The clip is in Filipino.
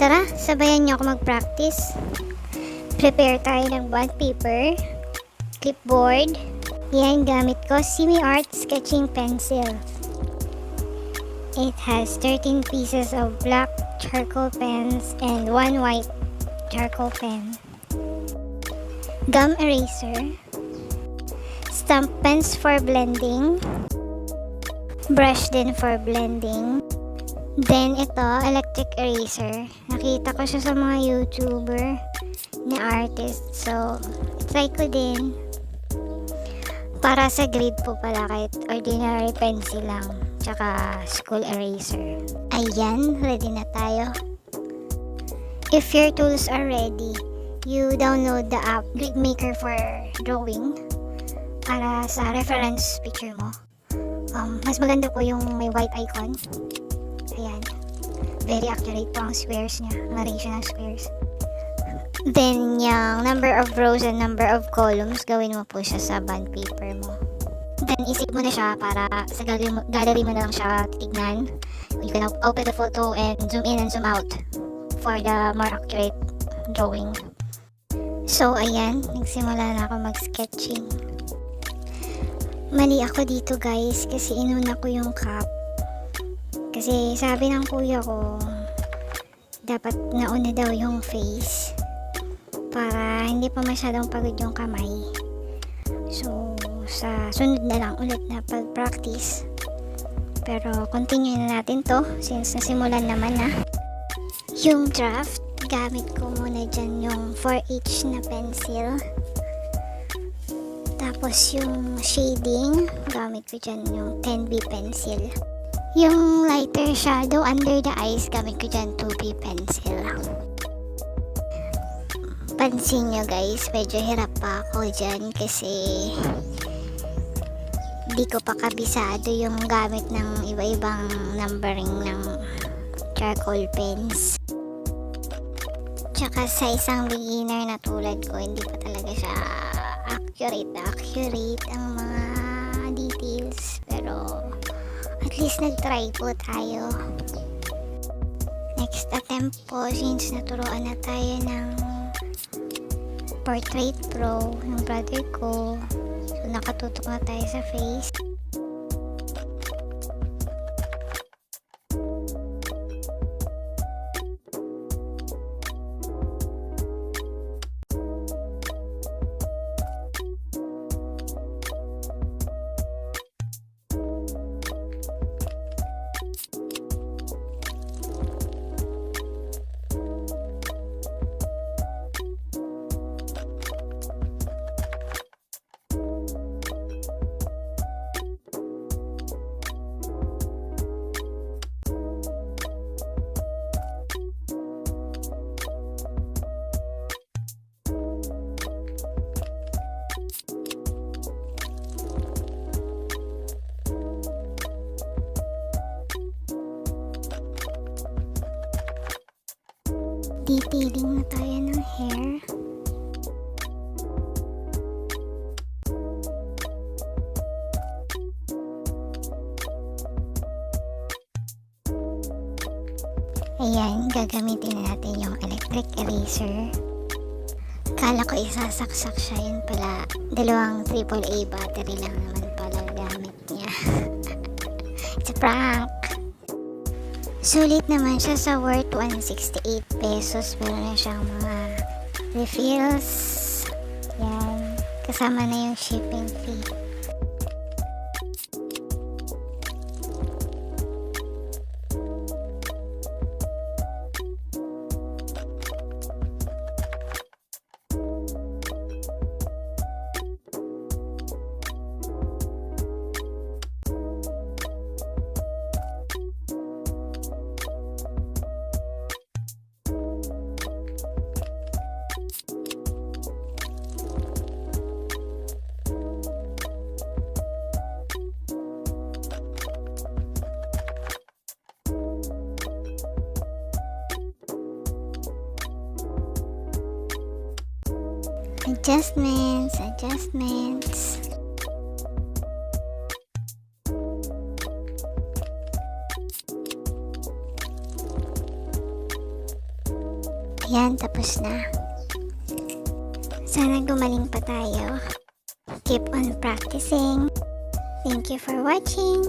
Tara, sabayan niyo ako mag-practice. Prepare tayo ng bond paper, clipboard. Yan, gamit ko Seamiart sketching pencil. It has 13 pieces of black charcoal pens and 1 white charcoal pen. Gum eraser, stamp pens for blending, brush din for blending. Then ito, electric eraser. Nakita ko siya sa mga YouTuber na artist. So, try ko din. Para sa grade po pala, kahit ordinary pencil lang. Tsaka school eraser. Ayan, ready na tayo. If your tools are ready, you download the app Grid Maker for drawing para sa reference picture mo. Mas maganda po yung may white icon. Ayan. Very accurate po ang squares niya. Ang ratio ng squares. Then, yung number of rows and number of columns, gawin mo po siya sa bond paper mo. Then, isip mo na siya para sa gallery mo na lang siya titignan. You can open the photo and zoom in and zoom out for the more accurate drawing. So, ayan. Nagsimula na ako mag-sketching. Mali ako dito, guys, kasi inuna ko yung cup. Kasi sabi ng kuya ko, dapat nauna daw yung face para hindi pa masyadong pagod yung kamay. So, sa sunod na lang ulit na pag-practice. Pero, continue na natin to since nasimulan naman na. Yung draft, gamit ko muna dyan yung 4H na pencil. Tapos, yung shading, gamit ko dyan yung 10B pencil. Yung lighter shadow under the eyes, gamit ko dyan 2B pencil. Pansin nyo guys, medyo hirap pa ako dyan kasi di ko pa kabisado yung gamit ng iba-ibang numbering ng charcoal pens. Tsaka sa isang beginner na tulad ko, hindi pa talaga siya accurate ang mga details. Pero at least nag-try po tayo. Next attempt po, since naturoan na tayo ng Portrait Pro ng brother ko. So, nakatutok na tayo sa face. Detailing na tayo ng hair. Ayan, gagamitin na natin yung electric eraser. Akala ko isasaksak siya, yun pala dalawang AAA battery lang naman pala gamit niya. It's a prank! Sulit naman siya sa worth 168 pesos. Meron na siyang mga refills. Yan. Kasama na yung shipping fee. Adjustments. Ayan, tapos na. Sana gumaling pa tayo. Keep on practicing. Thank you for watching.